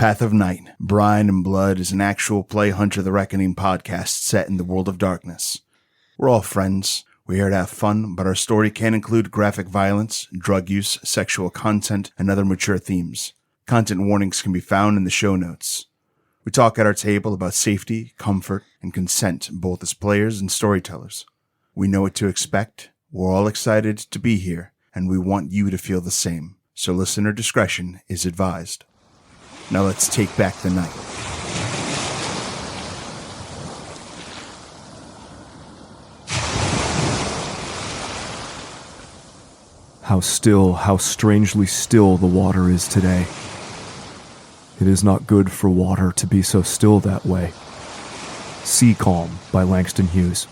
Path of Night, Brine and Blood is an actual play Hunter the Reckoning podcast set in the world of darkness. We're all friends. We're here to have fun, but our story can include graphic violence, drug use, sexual content, and other mature themes. Content warnings can be found in the show notes. We talk at our table about safety, comfort, and consent, both as players and storytellers. We know what to expect. We're all excited to be here, and we want you to feel the same. So listener discretion is advised. Now let's take back the night. How still, how strangely still the water is today. It is not good for water to be so still that way. Sea Calm by Langston Hughes.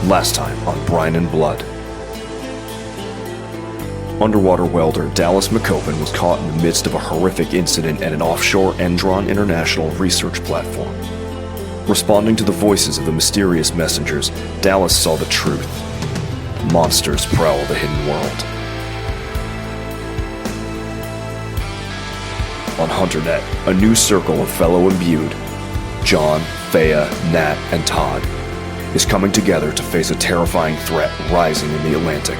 Last time on Brine and Blood. Underwater welder Dallas McCoppin was caught in the midst of a horrific incident at an offshore Endron International research platform. Responding to the voices of the mysterious messengers, Dallas saw the truth. Monsters prowl the hidden world. On HunterNet, a new circle of fellow imbued, John, Pheia, Nat, and Todd, is coming together to face a terrifying threat rising in the Atlantic.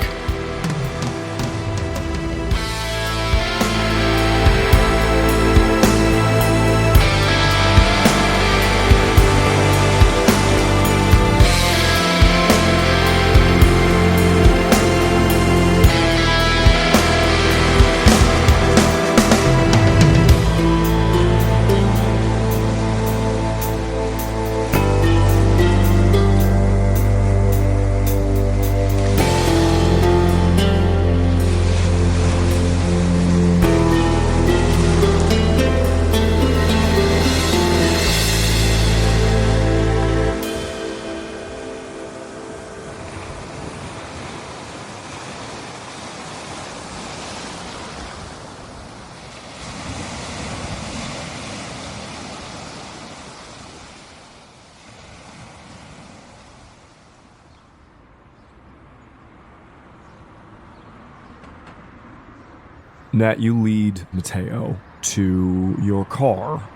Nat, you lead Matteo to your car.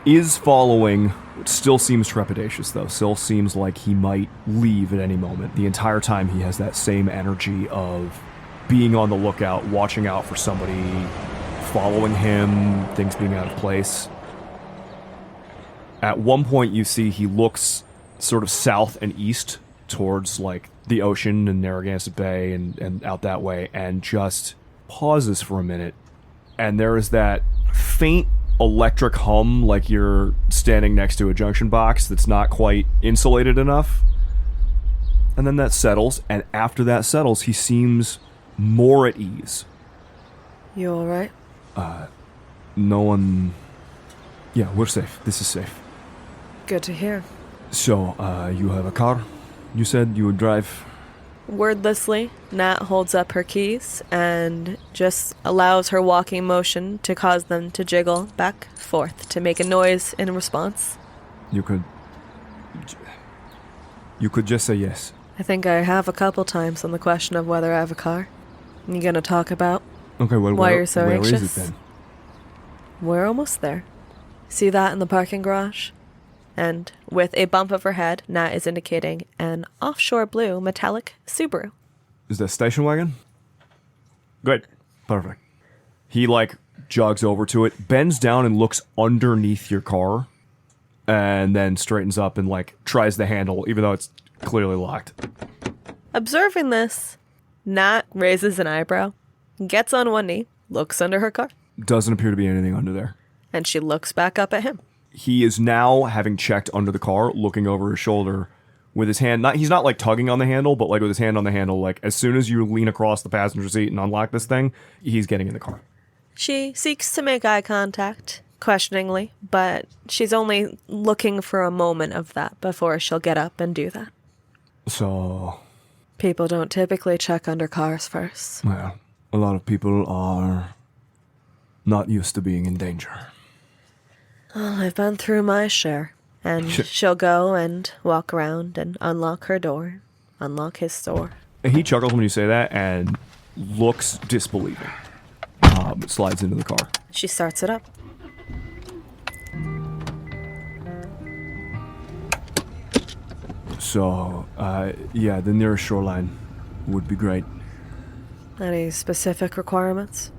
Is following. It still seems trepidatious, though. Still seems like he might leave at any moment. The entire time he has that same energy of being on the lookout, watching out for somebody, following him, things being out of place. At one point you see he looks sort of south and east towards like the ocean and Narragansett Bay and out that way, and just pauses for a minute, and there is that faint electric hum like you're standing next to a junction box that's not quite insulated enough. And then that settles, and after that settles, he seems more at ease. You alright? No one... Yeah, we're safe. This is safe. Good to hear. So, you have a car? You said you would drive... Wordlessly, Nat holds up her keys and just allows her walking motion to cause them to jiggle back and forth to make a noise in response. You could just say yes. I think I have a couple times on the question of whether I have a car. You gonna talk about okay, well, why you're so anxious? Where is it then? We're almost there. See that in the parking garage? And with a bump of her head, Nat is indicating an offshore blue metallic Subaru. Is that a station wagon? Good. Perfect. He, jogs over to it, bends down and looks underneath your car, and then straightens up and, tries the handle, even though it's clearly locked. Observing this, Nat raises an eyebrow, gets on one knee, looks under her car. Doesn't appear to be anything under there. And she looks back up at him. He is now, having checked under the car, looking over his shoulder with his hand. He's not tugging on the handle, but with his hand on the handle, as soon as you lean across the passenger seat and unlock this thing, he's getting in the car. She seeks to make eye contact, questioningly, but she's only looking for a moment of that before she'll get up and do that. So, People don't typically check under cars first. Well, a lot of people are not used to being in danger. Well, I've been through my share. And she'll go and walk around and unlock her door, unlock his store. He chuckles when you say that and looks disbelieving. Slides into the car. She starts it up. So, yeah, the nearest shoreline would be great. Any specific requirements?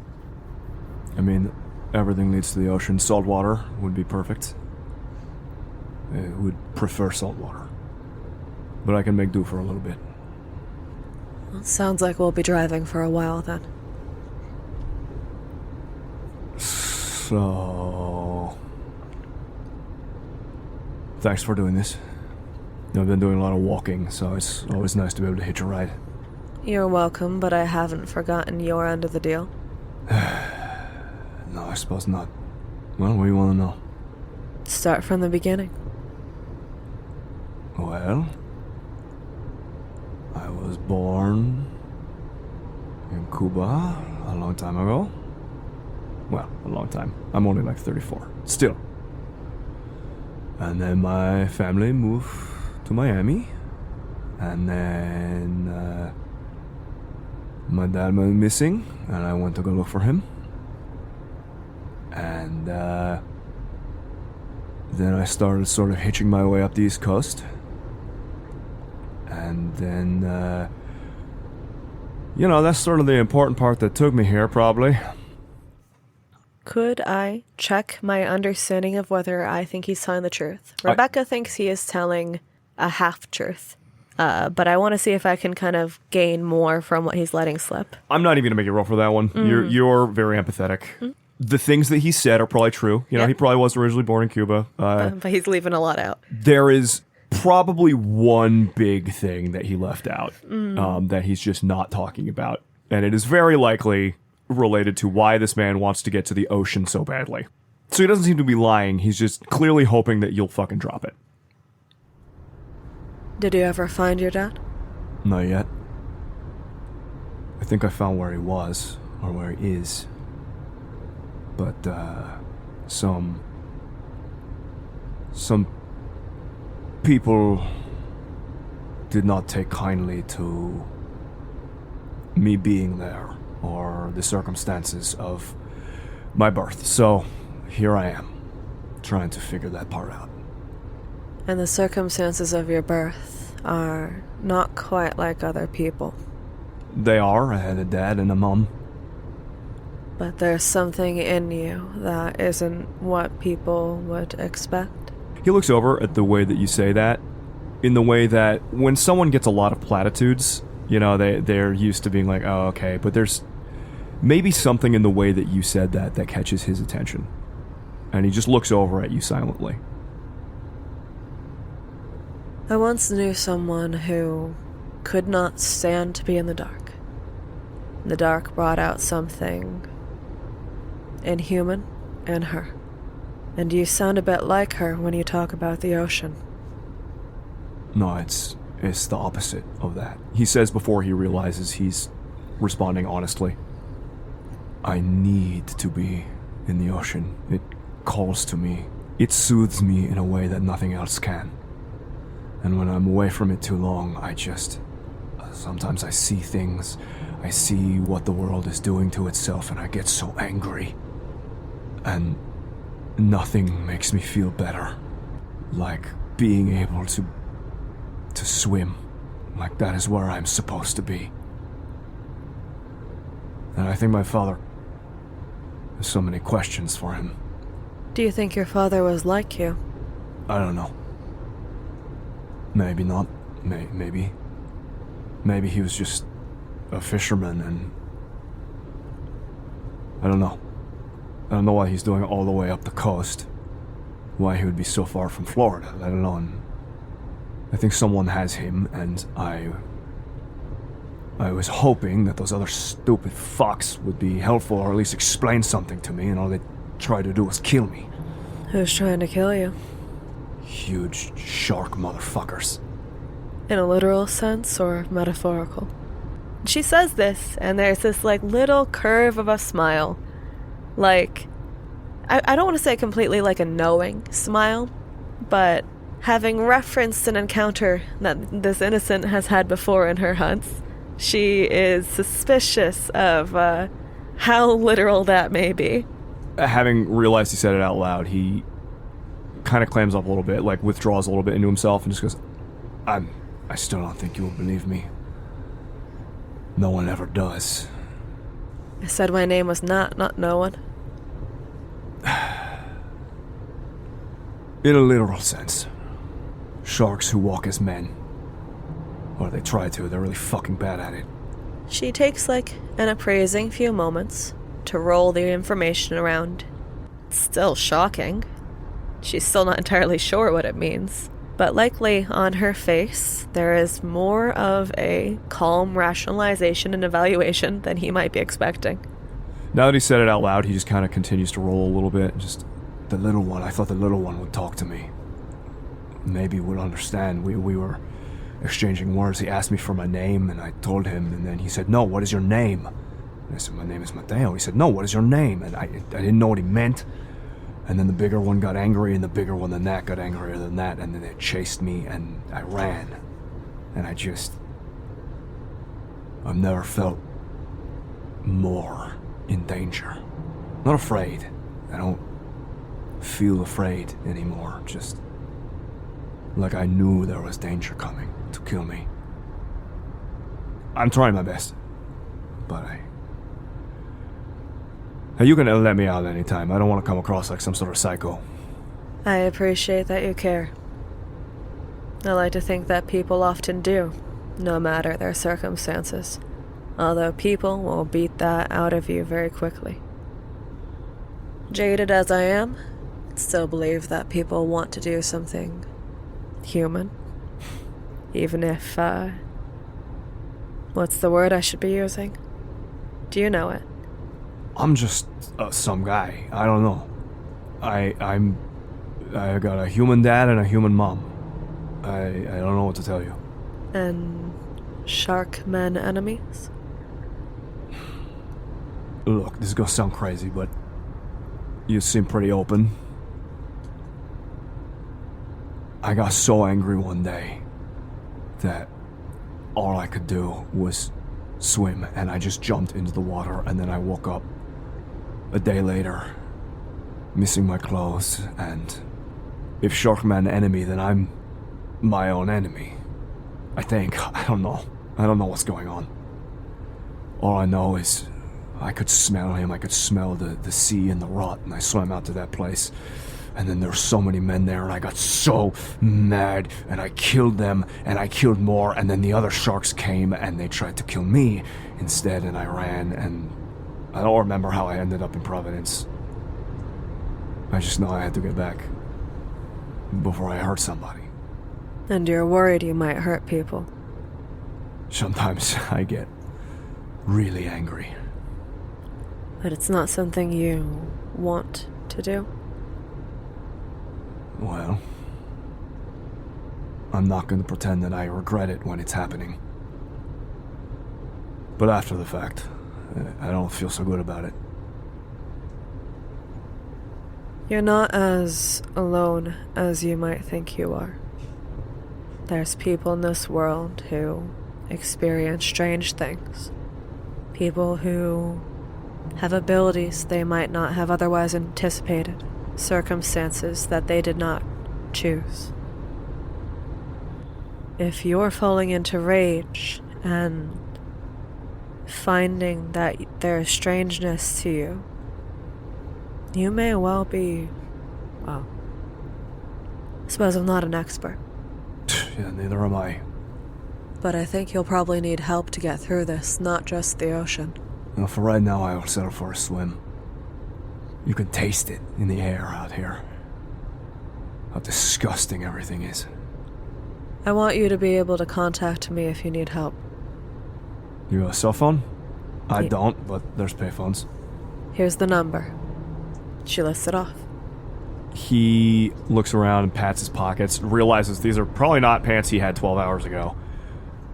I mean, everything leads to the ocean. Salt water would be perfect. I would prefer salt water. But I can make do for a little bit. Well, sounds like we'll be driving for a while then. So... Thanks for doing this. I've been doing a lot of walking, so it's always nice to be able to hitch a ride. You're welcome, but I haven't forgotten your end of the deal. No, I suppose not. Well, what do you want to know? Start from the beginning. Well, I was born in Cuba a long time ago. Well, a long time. I'm only like 34. Still. And then my family moved to Miami. And then my dad went missing, and I went to go look for him. And then I started sort of hitching my way up the East Coast. And then, that's sort of the important part that took me here, probably. Could I check my understanding of whether I think he's telling the truth? Rebecca thinks he is telling a half-truth. But I want to see if I can kind of gain more from what he's letting slip. I'm not even going to make you roll for that one. You're very empathetic. The things that he said are probably true. He probably was originally born in Cuba. But he's leaving a lot out. There is probably one big thing that he left out that he's just not talking about. And it is very likely related to why this man wants to get to the ocean so badly. So he doesn't seem to be lying. He's just clearly hoping that you'll fucking drop it. Did you ever find your dad? Not yet. I think I found where he was, or where he is. But, some people did not take kindly to me being there, or the circumstances of my birth. So, here I am, trying to figure that part out. And the circumstances of your birth are not quite like other people. They are. I had a dad and a mom. But there's something in you that isn't what people would expect. He looks over at the way that you say that, in the way that when someone gets a lot of platitudes, they're used to being like, oh, okay, but there's maybe something in the way that you said that catches his attention. And he just looks over at you silently. I once knew someone who could not stand to be in the dark. The dark brought out something inhuman in her. And you sound a bit like her when you talk about the ocean. No, it's the opposite of that. He says before he realizes he's responding honestly. I need to be in the ocean. It calls to me. It soothes me in a way that nothing else can. And when I'm away from it too long, sometimes I see things. I see what the world is doing to itself, and I get so angry. And nothing makes me feel better. Like being able to swim. Like that is where I'm supposed to be. And I think my father... There's so many questions for him. Do you think your father was like you? I don't know. Maybe not. Maybe. Maybe he was just a fisherman and... I don't know. I don't know why he's doing all the way up the coast. Why he would be so far from Florida, let alone... I think someone has him, and I was hoping that those other stupid fucks would be helpful or at least explain something to me, and all they tried to do was kill me. Who's trying to kill you? Huge shark motherfuckers. In a literal sense or metaphorical? She says this, and there's this, little curve of a smile. I don't want to say completely like a knowing smile, but having referenced an encounter that this innocent has had before in her hunts, she is suspicious of how literal that may be. Having realized he said it out loud, he kind of clams up a little bit, withdraws a little bit into himself and just goes, I still don't think you will believe me. No one ever does. I said my name was Nat, not no one. In a literal sense. Sharks who walk as men. Or they try to, they're really fucking bad at it. She takes an appraising few moments to roll the information around. It's still shocking. She's still not entirely sure what it means. But likely on her face, there is more of a calm rationalization and evaluation than he might be expecting. Now that he said it out loud, he just kind of continues to roll a little bit. Just, the little one, I thought the little one would talk to me. Maybe would understand. We were exchanging words. He asked me for my name, and I told him, and then he said, no, what is your name? And I said, my name is Mateo. He said, no, what is your name? And I didn't know what he meant. And then the bigger one got angry, and the bigger one than that got angrier than that, and then they chased me, and I ran. And I've never felt more in danger. Not afraid. I don't feel afraid anymore. Just like I knew there was danger coming to kill me. I'm trying my best, but Hey, you can let me out anytime. I don't want to come across like some sort of psycho. I appreciate that you care. I like to think that people often do, no matter their circumstances. Although people will beat that out of you very quickly. Jaded as I am, I still believe that people want to do something human. Even if, what's the word I should be using? Do you know it? I'm just some guy. I don't know. I got a human dad and a human mom. I don't know what to tell you. And shark men enemies? Look, this is gonna sound crazy, but you seem pretty open. I got so angry one day that all I could do was swim, and I just jumped into the water, and then I woke up a day later, missing my clothes, and if Sharkman enemy, then I'm my own enemy. I think. I don't know. I don't know what's going on. All I know is I could smell him. I could smell the sea and the rot, and I swam out to that place. And then there were so many men there, and I got so mad, and I killed them, and I killed more, and then the other sharks came, and they tried to kill me instead, and I ran, and I don't remember how I ended up in Providence. I just know I had to get back before I hurt somebody. And you're worried you might hurt people. Sometimes I get really angry. But it's not something you want to do? Well, I'm not going to pretend that I regret it when it's happening. But after the fact, I don't feel so good about it. You're not as alone as you might think you are. There's people in this world who experience strange things. People who have abilities they might not have otherwise anticipated. Circumstances that they did not choose. If you're falling into rage and finding that there's strangeness to you, you may well be, well, I suppose I'm not an expert. Yeah, neither am I. But I think you'll probably need help to get through this, not just the ocean. Well, for right now, I will settle for a swim. You can taste it in the air out here. How disgusting everything is. I want you to be able to contact me if you need help. You have a cell phone? I don't, but there's payphones. Here's the number. She lists it off. He looks around and pats his pockets, realizes these are probably not pants he had 12 hours ago.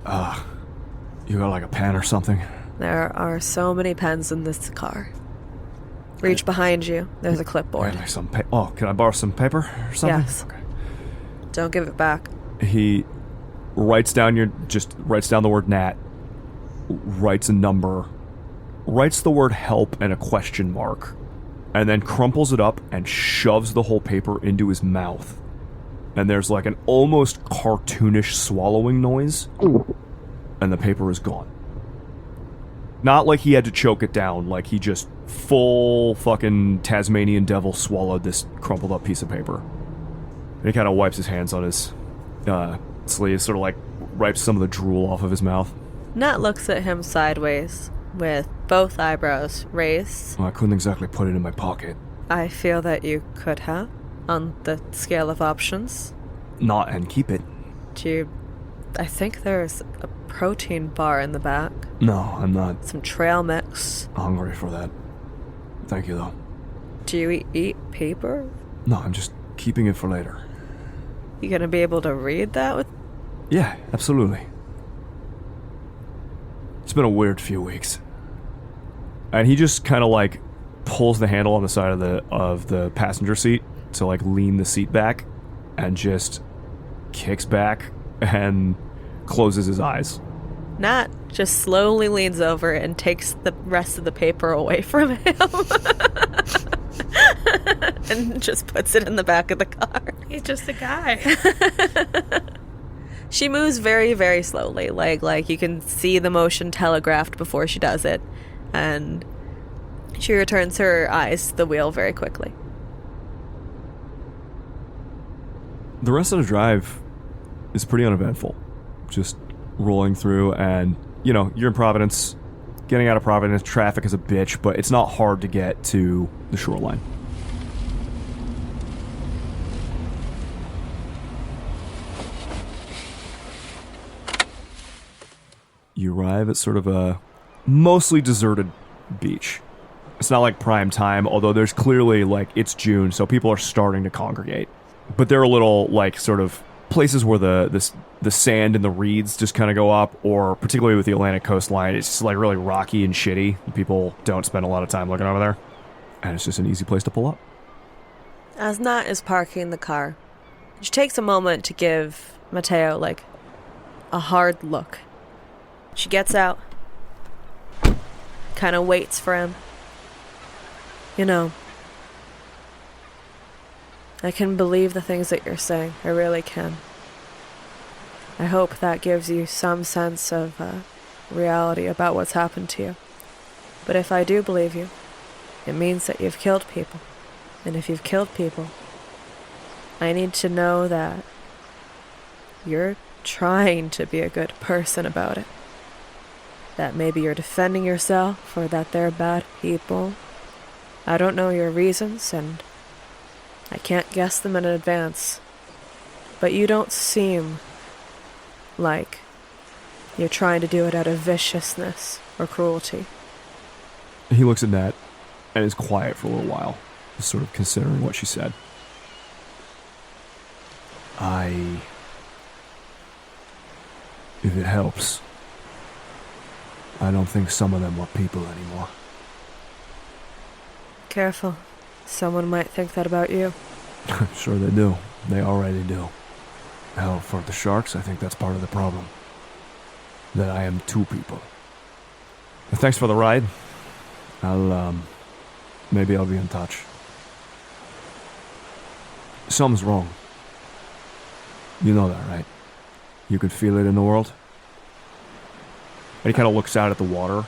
You got like a pen or something? There are so many pens in this car. Reach behind you. There's a clipboard. Yeah, like some can I borrow some paper or something? Yes. Okay. Don't give it back. He writes down the word Nat, writes a number, writes the word help and a question mark, and then crumples it up and shoves the whole paper into his mouth. And there's like an almost cartoonish swallowing noise, and the paper is gone. Not like he had to choke it down, like he just full fucking Tasmanian devil swallowed this crumpled up piece of paper. And he kind of wipes his hands on his sleeve, sort of like wipes some of the drool off of his mouth. Nat looks at him sideways, with both eyebrows raised. Well, I couldn't exactly put it in my pocket. I feel that you could have, on the scale of options. Not and keep it. I think there's a protein bar in the back. No, I'm not Some trail mix. hungry for that. Thank you, though. Do you eat paper? No, I'm just keeping it for later. You gonna be able to read that with... Yeah, absolutely. It's been a weird few weeks. And he just kind of like pulls the handle on the side of the passenger seat to like lean the seat back and just kicks back and closes his eyes. Nat just slowly leans over and takes the rest of the paper away from him. And just puts it in the back of the car. He's just a guy. She moves very, very slowly. Like you can see the motion telegraphed before she does it. And she returns her eyes to the wheel very quickly. The rest of the drive is pretty uneventful. Just rolling through and, you're in Providence. Getting out of Providence, traffic is a bitch, but it's not hard to get to the shoreline. You arrive at sort of a mostly deserted beach. It's not like prime time, although there's clearly, like, it's June, so people are starting to congregate. But there are little, like, sort of places where the sand and the reeds just kind of go up, or particularly with the Atlantic coastline, it's just, like, really rocky and shitty. People don't spend a lot of time looking over there. And it's just an easy place to pull up. As Nat is parking the car, she takes a moment to give Mateo, like, a hard look. She gets out, kind of waits for him. I can believe the things that you're saying. I really can. I hope that gives you some sense of reality about what's happened to you. But if I do believe you, it means that you've killed people. And if you've killed people, I need to know that you're trying to be a good person about it. That maybe you're defending yourself or that they're bad people. I don't know your reasons, and I can't guess them in advance. But you don't seem like you're trying to do it out of viciousness or cruelty. He looks at Nat and is quiet for a little while, just sort of considering what she said. If it helps, I don't think some of them are people anymore. Careful. Someone might think that about you. I'm sure they do. They already do. Hell, for the sharks, I think that's part of the problem. That I am two people. But thanks for the ride. Maybe I'll be in touch. Something's wrong. You know that, right? You could feel it in the world? And he kind of looks out at the water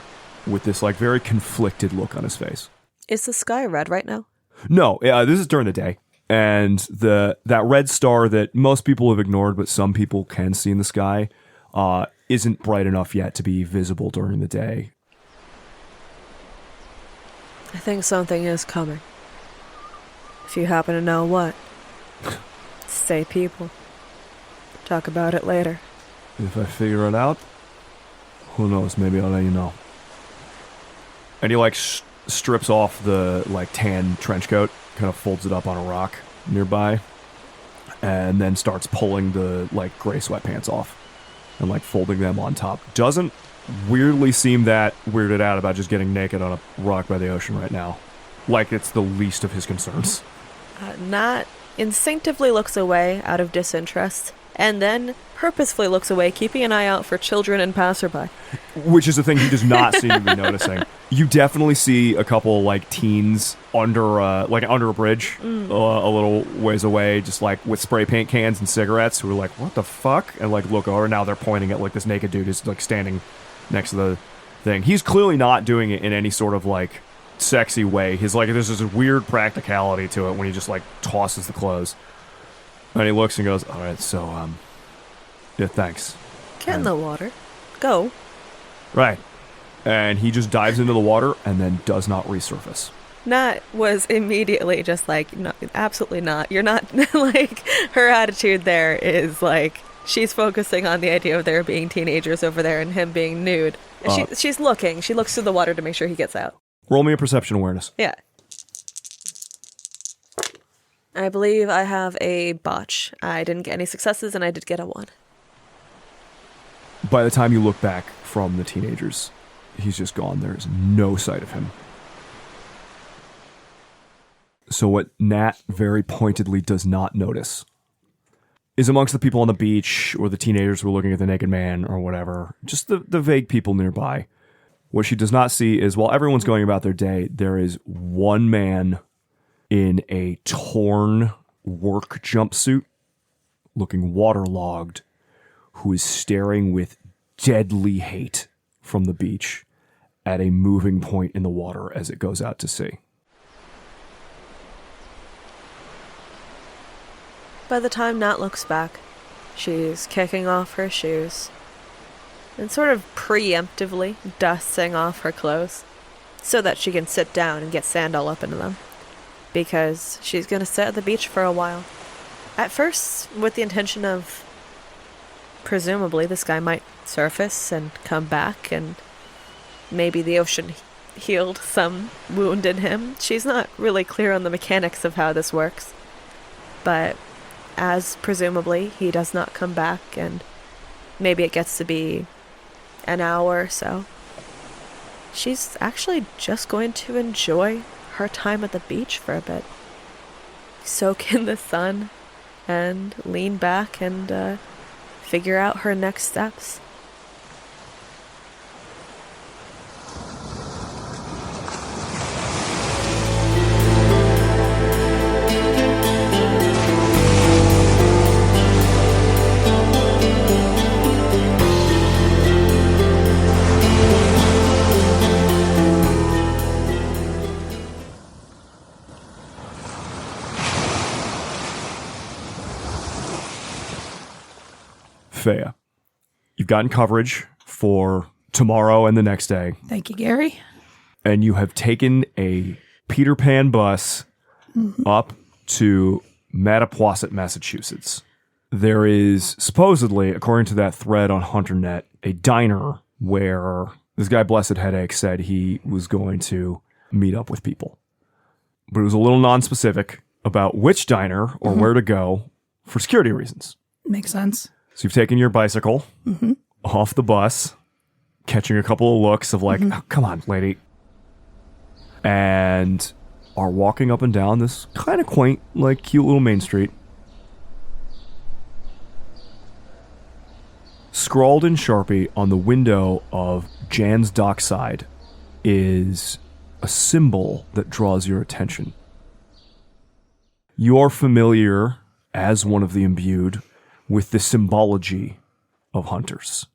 with this, like, very conflicted look on his face. Is the sky red right now? No, this is during the day. And that red star that most people have ignored, but some people can see in the sky, isn't bright enough yet to be visible during the day. I think something is coming. If you happen to know what, say people. Talk about it later. If I figure it out, who knows, maybe I'll let you know. And he, like, strips off the, like, tan trench coat, kind of folds it up on a rock nearby, and then starts pulling the, like, gray sweatpants off. and like folding them on top. Doesn't weirdly seem that weirded out about just getting naked on a rock by the ocean right now. Like it's the least of his concerns. Nat instinctively looks away out of disinterest, and then purposefully looks away, keeping an eye out for children and passerby. Which is the thing he does not seem to be noticing. You definitely see a couple like teens under a bridge, a little ways away, just like with spray paint cans and cigarettes, who are like, "What the fuck?" and like look over. Now they're pointing at like this naked dude who's like standing next to the thing. He's clearly not doing it in any sort of like sexy way. He's like, there's this weird practicality to it when he just like tosses the clothes. And he looks and goes, "All right, so yeah, thanks." Get in the water. Go. Right. And he just dives into the water and then does not resurface. Nat was immediately just like, "No, absolutely not. You're not," like, her attitude there is like, she's focusing on the idea of there being teenagers over there and him being nude. She's looking. She looks through the water to make sure he gets out. Roll me a perception awareness. Yeah. I believe I have a botch. I didn't get any successes, and I did get a 1. By the time you look back from the teenagers, he's just gone. There is no sight of him. So what Nat very pointedly does not notice is amongst the people on the beach or the teenagers who are looking at the naked man or whatever, just the vague people nearby. What she does not see is while everyone's going about their day, there is one man in a torn work jumpsuit, looking waterlogged, who is staring with deadly hate from the beach at a moving point in the water as it goes out to sea. By the time Nat looks back, she's kicking off her shoes and sort of preemptively dusting off her clothes so that she can sit down and get sand all up into them, because she's going to sit at the beach for a while. At first, with the intention of, presumably, this guy might surface and come back, and maybe the ocean healed some wound in him. She's not really clear on the mechanics of how this works. But as presumably he does not come back, and maybe it gets to be an hour or so, she's actually just going to enjoy her time at the beach for a bit. Soak in the sun and lean back and figure out her next steps. Pheia, you've gotten coverage for tomorrow and the next day. Thank you, Gary. And you have taken a Peter Pan bus up to Mattapoisett, Massachusetts. There is supposedly, according to that thread on HunterNet, a diner where this guy Blessed Headache said he was going to meet up with people. But it was a little non-specific about which diner or where to go for security reasons. Makes sense. So you've taken your bicycle off the bus, catching a couple of looks of like, "Oh, come on, lady," and are walking up and down this kind of quaint, like cute little main street. Scrawled in Sharpie on the window of Jan's dockside is a symbol that draws your attention. You're familiar, as one of the imbued, with the symbology of hunters.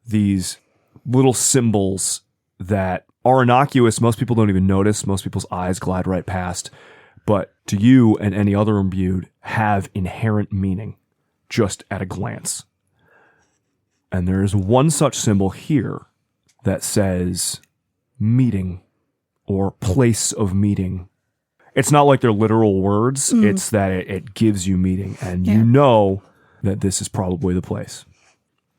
These little symbols that are innocuous, most people don't even notice, most people's eyes glide right past, but to you and any other imbued have inherent meaning just at a glance. And there is one such symbol here that says meeting or place of meeting. It's not like they're literal words, it's that it gives you meaning, and you know that this is probably the place.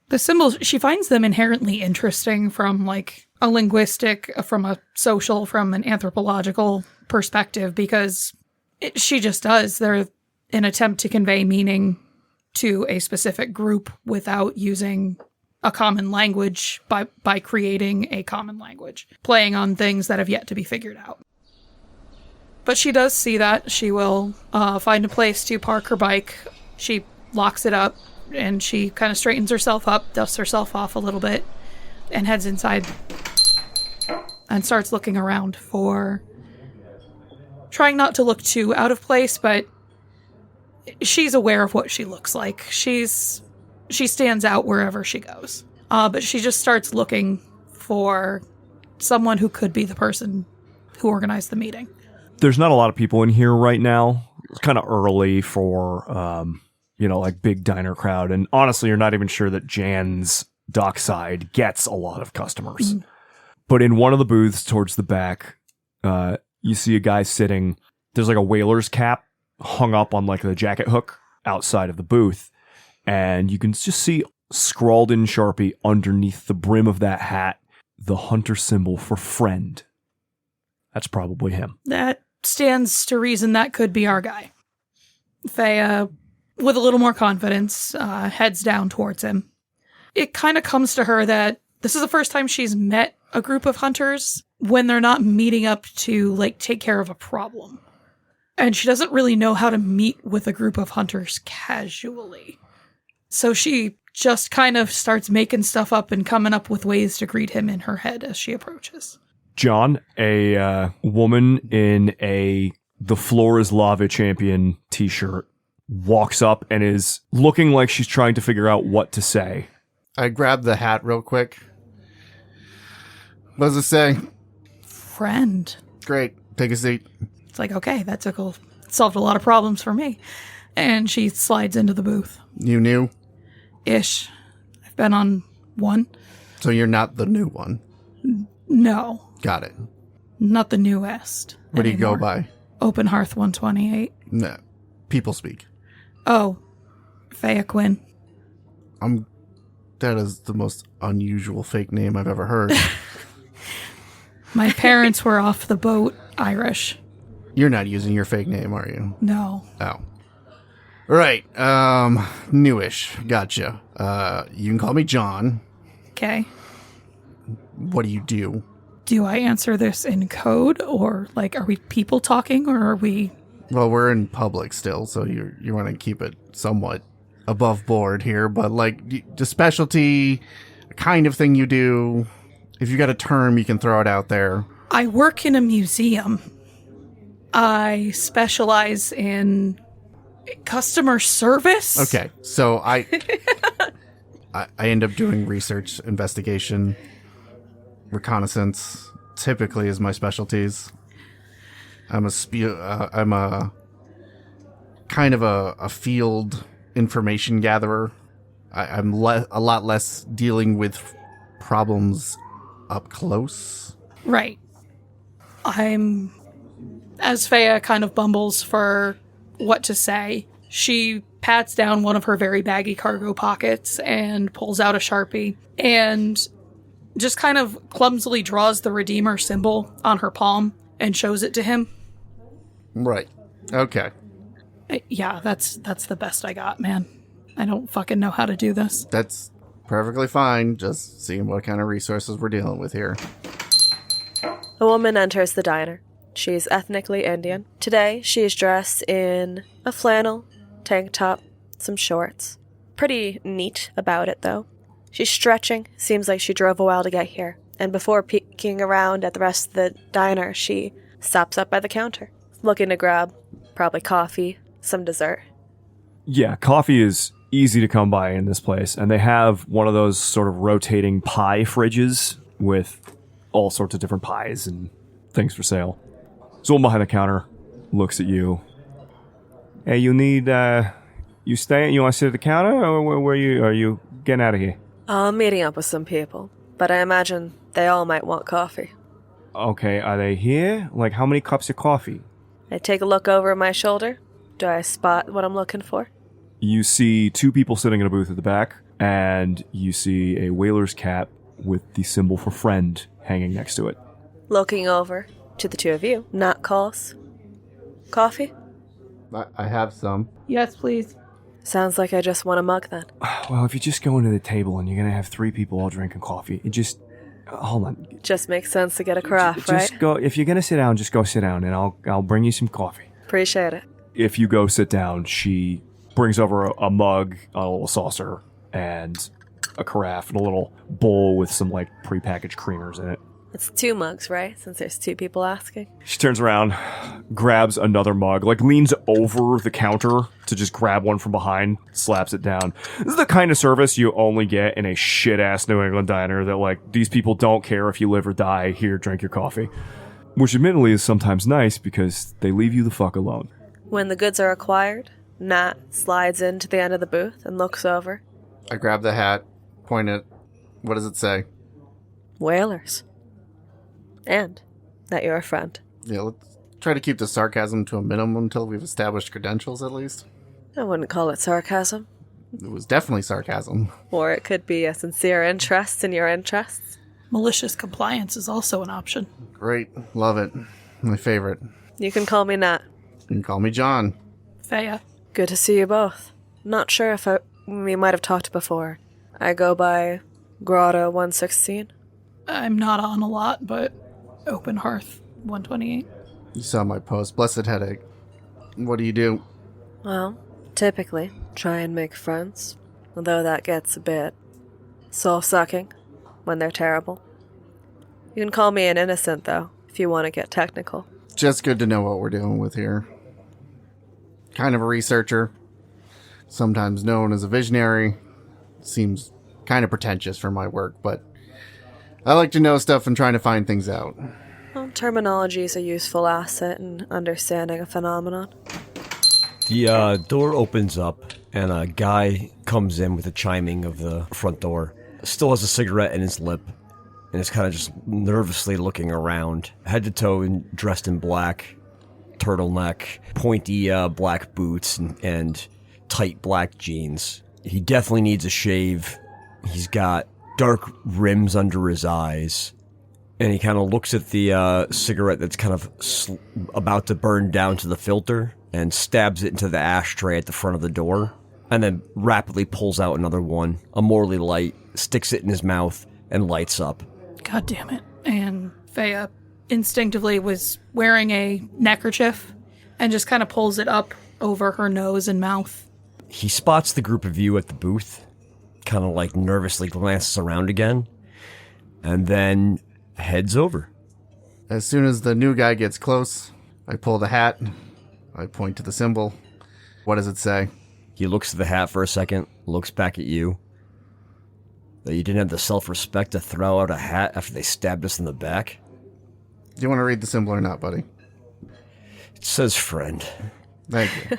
The symbols, she finds them inherently interesting from like a linguistic, from a social, from an anthropological perspective, because she just does. They're an attempt to convey meaning to a specific group without using a common language by creating a common language, playing on things that have yet to be figured out. But she does see that. She will find a place to park her bike. She locks it up, and she kind of straightens herself up, dusts herself off a little bit, and heads inside and starts looking around for... trying not to look too out of place, but she's aware of what she looks like. She stands out wherever she goes. But she just starts looking for someone who could be the person who organized the meeting. There's not a lot of people in here right now. It's kind of early for, like big diner crowd. And honestly, you're not even sure that Jan's dockside gets a lot of customers. Mm. But in one of the booths towards the back, you see a guy sitting. There's like a whaler's cap hung up on like the jacket hook outside of the booth. And you can just see scrawled in Sharpie underneath the brim of that hat, the hunter symbol for friend. That's probably him. That stands to reason that could be our guy. Pheia, with a little more confidence, heads down towards him. It kind of comes to her that this is the first time she's met a group of hunters when they're not meeting up to, like, take care of a problem. And she doesn't really know how to meet with a group of hunters casually. So she just kind of starts making stuff up and coming up with ways to greet him in her head as she approaches. John, a woman in The Floor is Lava champion t-shirt, walks up and is looking like she's trying to figure out what to say. I grab the hat real quick. What does it say? Friend. Great. Take a seat. It's like, okay, that solved a lot of problems for me. And she slides into the booth. You new? Ish. I've been on one. So you're not the new one? No. Got it. Not the newest. What do you go by? Open Hearth 128. No. People speak. Oh. Pheia Quinn. That is the most unusual fake name I've ever heard. My parents were off the boat Irish. You're not using your fake name, are you? No. Oh. Right. Newish. Gotcha. You can call me John. Okay. What do you do? Do I answer this in code, or, like, are we people talking, or are we... Well, we're in public still, so you want to keep it somewhat above board here, but, like, the specialty kind of thing you do, if you got a term, you can throw it out there. I work in a museum. I specialize in customer service. Okay, so I end up doing research, investigation, reconnaissance, typically is my specialties. I'm a kind of a field information gatherer. I'm a lot less dealing with problems up close. Right. As Pheia kind of bumbles for what to say, she pats down one of her very baggy cargo pockets and pulls out a Sharpie and just kind of clumsily draws the Redeemer symbol on her palm and shows it to him. Right. Okay. Yeah, that's the best I got, man. I don't fucking know how to do this. That's perfectly fine. Just seeing what kind of resources we're dealing with here. A woman enters the diner. She's ethnically Indian. Today, she is dressed in a flannel, tank top, some shorts. Pretty neat about it, though. She's stretching. Seems like she drove a while to get here. And before peeking around at the rest of the diner, she stops up by the counter, looking to grab probably coffee, some dessert. Yeah, coffee is easy to come by in this place. And they have one of those sort of rotating pie fridges with all sorts of different pies and things for sale. Someone behind the counter looks at you. Hey, you need, you want to sit at the counter, or are you getting out of here? I'm meeting up with some people, but I imagine they all might want coffee. Okay, are they here? Like, how many cups of coffee? I take a look over my shoulder. Do I spot what I'm looking for? You see two people sitting in a booth at the back, and you see a whaler's cap with the symbol for friend hanging next to it. Looking over to the two of you. Not calls. Coffee? I have some. Yes, please. Sounds like I just want a mug then. Well, if you just go into the table and you're going to have 3 people all drinking coffee, it just... hold on. Just makes sense to get a carafe, right? Just go... If you're going to sit down, just go sit down, and I'll bring you some coffee. Appreciate it. If you go sit down, she brings over a mug, a little saucer, and a carafe, and a little bowl with some, like, prepackaged creamers in it. It's 2 mugs, right? Since there's 2 people asking. She turns around, grabs another mug, like leans over the counter to just grab one from behind, slaps it down. This is the kind of service you only get in a shit-ass New England diner that, like, these people don't care if you live or die. Here, drink your coffee. Which admittedly is sometimes nice because they leave you the fuck alone. When the goods are acquired, Nat slides into the end of the booth and looks over. I grab the hat, point it. What does it say? Whalers. And that you're a friend. Yeah, let's try to keep the sarcasm to a minimum until we've established credentials, at least. I wouldn't call it sarcasm. It was definitely sarcasm. Or it could be a sincere interest in your interests. Malicious compliance is also an option. Great. Love it. My favorite. You can call me Nat. You can call me John. Pheia. Good to see you both. Not sure if we might have talked before. I go by Grotto 116. I'm not on a lot, but Open Hearth 128. You saw my post. Blessed headache. What do you do? Well, typically, try and make friends. Although that gets a bit soul-sucking when they're terrible. You can call me an innocent, though, if you want to get technical. Just good to know what we're dealing with here. Kind of a researcher. Sometimes known as a visionary. Seems kind of pretentious for my work, but I like to know stuff and trying to find things out. Well, terminology is a useful asset in understanding a phenomenon. The door opens up, and a guy comes in with the chiming of the front door. Still has a cigarette in his lip, and is kind of just nervously looking around. Head to toe and dressed in black, turtleneck, pointy black boots, and tight black jeans. He definitely needs a shave. He's got dark rims under his eyes, and he kind of looks at the cigarette that's kind of about to burn down to the filter and stabs it into the ashtray at the front of the door, and then rapidly pulls out another one, a Morley light, sticks it in his mouth, and lights up. God damn it. And Pheia instinctively was wearing a neckerchief and just kind of pulls it up over her nose and mouth. He spots the group of you at the booth, kind of like nervously glances around again, and then heads over. As soon as the new guy gets close, I pull the hat. I point to the symbol. What does it say? He looks at the hat for a second, looks back at you. That you didn't have the self-respect to throw out a hat after they stabbed us in the back? Do you want to read the symbol or not, buddy? It says friend. Thank you.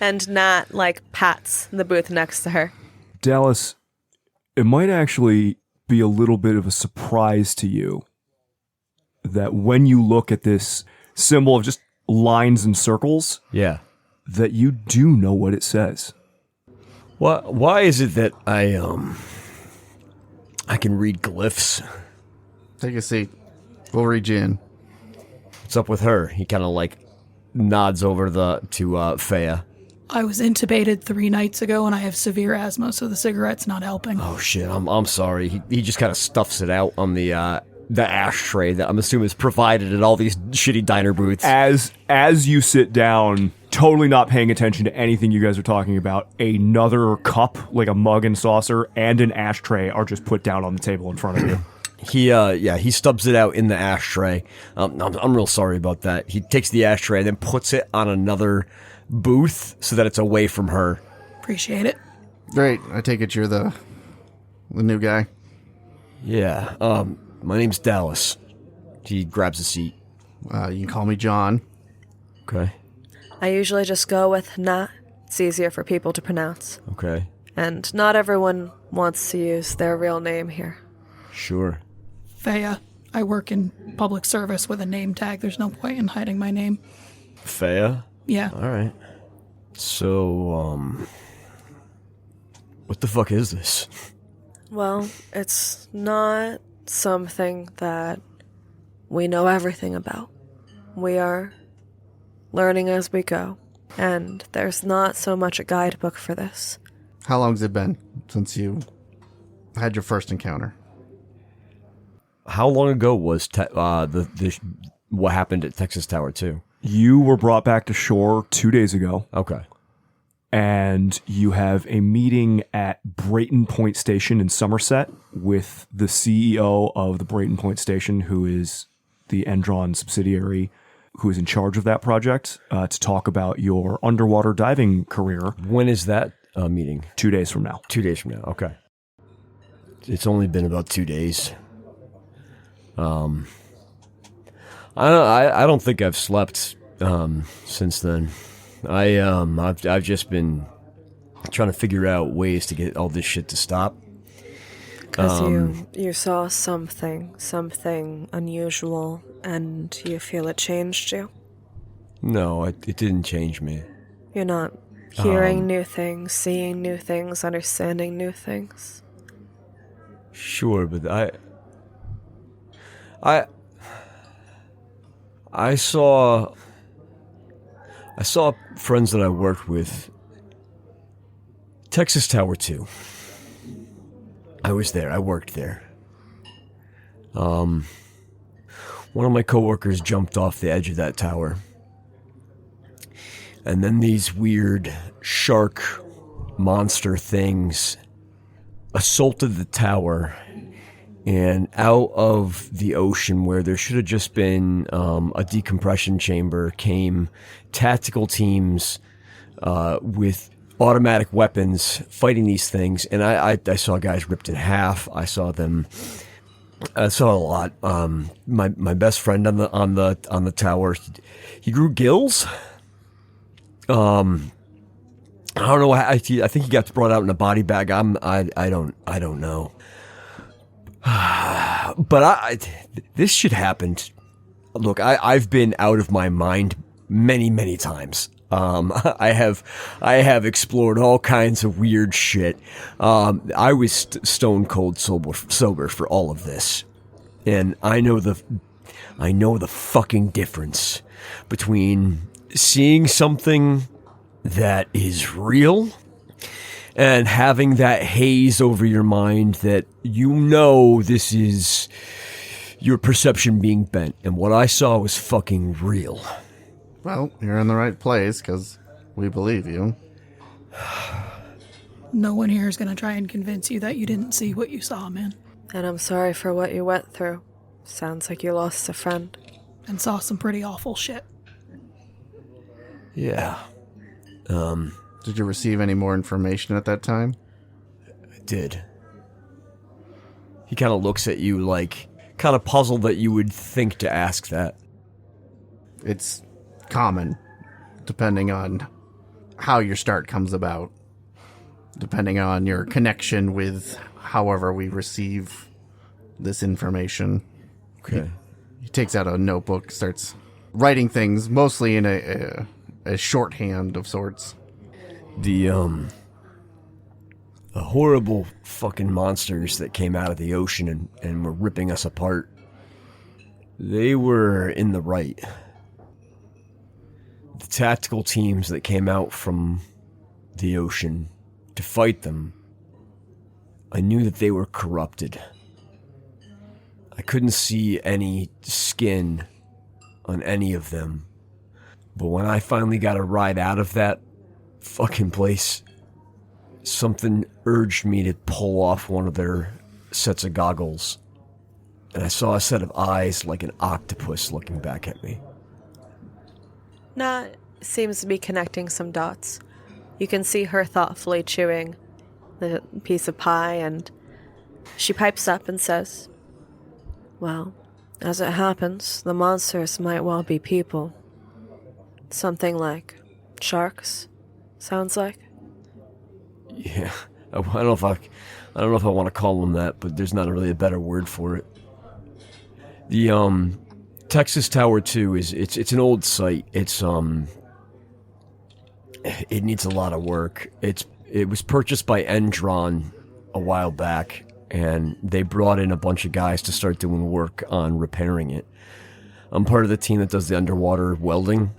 And Nat, pats the booth next to her. Dallas, it might actually be a little bit of a surprise to you that when you look at this symbol of just lines and circles, Yeah. that you do know what it says. Why is it that I can read glyphs? Take a seat. We'll read you in. What's up with her? He kind of nods over to Pheia. I was intubated 3 nights ago and I have severe asthma, so the cigarette's not helping. Oh shit, I'm sorry. He just kind of stuffs it out on the ashtray that I'm assuming is provided at all these shitty diner booths. As you sit down, totally not paying attention to anything you guys are talking about, another cup, like a mug and saucer, and an ashtray are just put down on the table in front of you. He stubs it out in the ashtray. I'm real sorry about that. He takes the ashtray and then puts it on another booth so that it's away from her. Appreciate it. Great. I take it you're the new guy. Yeah. My name's Dallas. He grabs a seat. You can call me John. Okay. I usually just go with Nat. It's easier for people to pronounce. Okay. And not everyone wants to use their real name here. Sure. Pheia, I work in public service with a name tag. There's no point in hiding my name. Pheia? Yeah. All right. So, what the fuck is this? Well, it's not something that we know everything about. We are learning as we go. And there's not so much a guidebook for this. How long's it been since you had your first encounter? How long ago was what happened at Texas Tower 2? You were brought back to shore 2 days ago. Okay. And you have a meeting at Brayton Point Station in Somerset with the CEO of the Brayton Point Station, who is the Endron subsidiary, who is in charge of that project, to talk about your underwater diving career. When is that meeting? 2 days from now. 2 days from now. Okay. It's only been about 2 days. I don't think I've slept since then. I've just been trying to figure out ways to get all this shit to stop. Because you saw something unusual, and you feel it changed you. No, it didn't change me. You're not hearing new things, seeing new things, understanding new things. Sure, but I saw friends that I worked with. Texas Tower 2. I was there. I worked there. One of my coworkers jumped off the edge of that tower. And then these weird shark monster things assaulted the tower, and out of the ocean where there should have just been a decompression chamber came tactical teams with automatic weapons fighting these things. And I saw guys ripped in half. I saw a lot. My best friend on the tower, he grew gills. I don't know. I think he got brought out in a body bag. I don't know. But this shit happened. Look, I've been out of my mind many times. I have explored all kinds of weird shit. I was stone cold sober for all of this, and I know the fucking difference between seeing something that is real and having that haze over your mind that this is your perception being bent. And what I saw was fucking real. Well, you're in the right place, because we believe you. No one here is going to try and convince you that you didn't see what you saw, man. And I'm sorry for what you went through. Sounds like you lost a friend. And saw some pretty awful shit. Yeah. Did you receive any more information at that time? I did. He kind of looks at you like, kind of puzzled that you would think to ask that. It's common, depending on how your start comes about, depending on your connection with however we receive this information. Okay. He takes out a notebook, starts writing things, mostly in a shorthand of sorts. The horrible fucking monsters that came out of the ocean and were ripping us apart, they were in the right. The tactical teams that came out from the ocean to fight them, I knew that they were corrupted. I couldn't see any skin on any of them. But when I finally got a ride out of that fucking place, something urged me to pull off one of their sets of goggles. And I saw a set of eyes like an octopus looking back at me. Nat seems to be connecting some dots. You can see her thoughtfully chewing the piece of pie, and she pipes up and says, "Well, as it happens, the monsters might well be people. Something like sharks, sounds like." Yeah, I don't know if I want to call them that, but there's not really a better word for it. The Texas Tower 2 it's an old site. It needs a lot of work. It was purchased by Endron a while back, and they brought in a bunch of guys to start doing work on repairing it. I'm part of the team that does the underwater welding.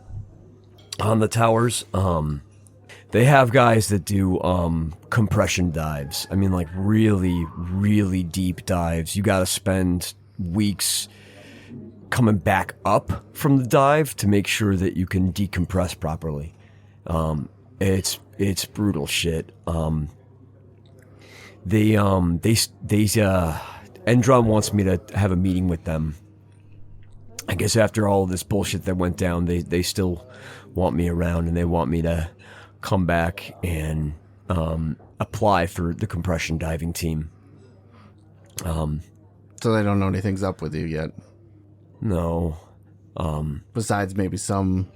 On the towers, they have guys that do compression dives. I mean, like really, really deep dives. You got to spend weeks coming back up from the dive to make sure that you can decompress properly. It's brutal shit. Endron wants me to have a meeting with them. I guess after all this bullshit that went down, they still want me around, and they want me to come back and apply for the compression diving team. So they don't know anything's up with you yet? No. Besides maybe some...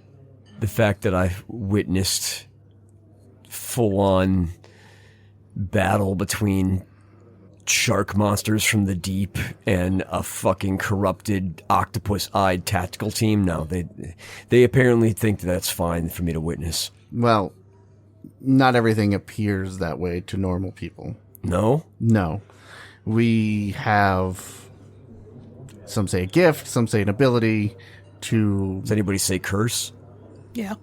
The fact that I witnessed full-on battle between shark monsters from the deep and a fucking corrupted octopus-eyed tactical team. No, they apparently think that's fine for me to witness. Well, not everything appears that way to normal people. No? No. We have, some say a gift, some say an ability to... Does anybody say curse? Yeah.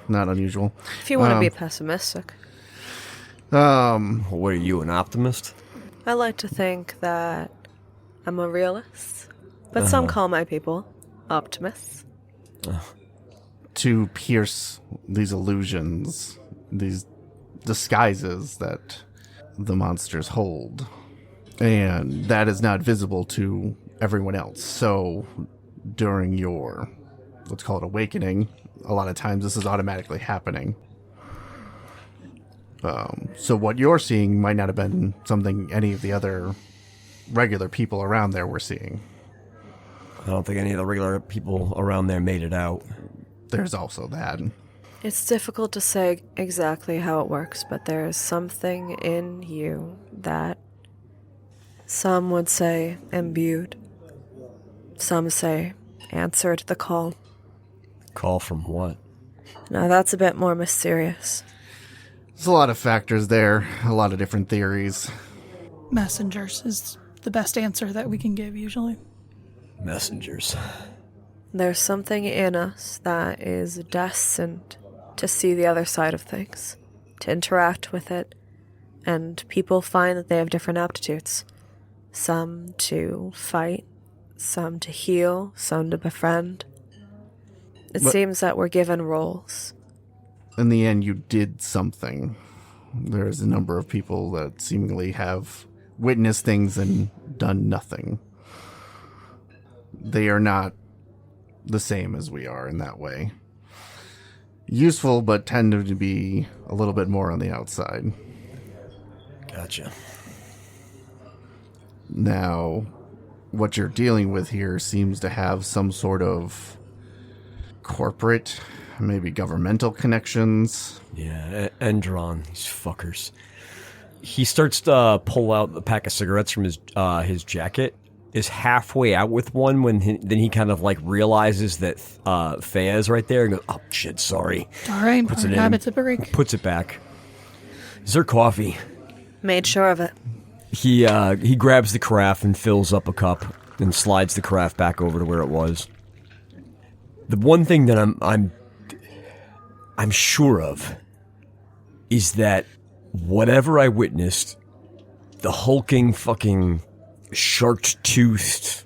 Not unusual. If you want to be pessimistic. What are you, an optimist? I like to think that I'm a realist, but some call my people optimists. To pierce these illusions, these disguises that the monsters hold. And that is not visible to everyone else. So during your, let's call it awakening, a lot of times this is automatically happening. So what you're seeing might not have been something any of the other regular people around there were seeing. I don't think any of the regular people around there made it out. There's also that. It's difficult to say exactly how it works, but there is something in you that some would say imbued. Some say answered the call. Call from what? Now that's a bit more mysterious. There's a lot of factors there, a lot of different theories. Messengers is the best answer that we can give, usually. Messengers. There's something in us that is destined to see the other side of things, to interact with it, and people find that they have different aptitudes. Some to fight, some to heal, some to befriend. It seems that we're given roles. In the end, you did something. There's a number of people that seemingly have witnessed things and done nothing. They are not the same as we are in that way. Useful, but tend to be a little bit more on the outside. Gotcha. Now, what you're dealing with here seems to have some sort of corporate, maybe governmental connections. Yeah, Endron, these fuckers. He starts to pull out a pack of cigarettes from his jacket, is halfway out with one when then he kind of like realizes that Pheia is right there and goes, oh shit, sorry. All right, Puts our it in, habits of break. puts it back. Is there coffee? Made sure of it. He grabs the carafe and fills up a cup and slides the carafe back over to where it was. The one thing that I'm sure of is that whatever I witnessed, the hulking fucking shark-toothed,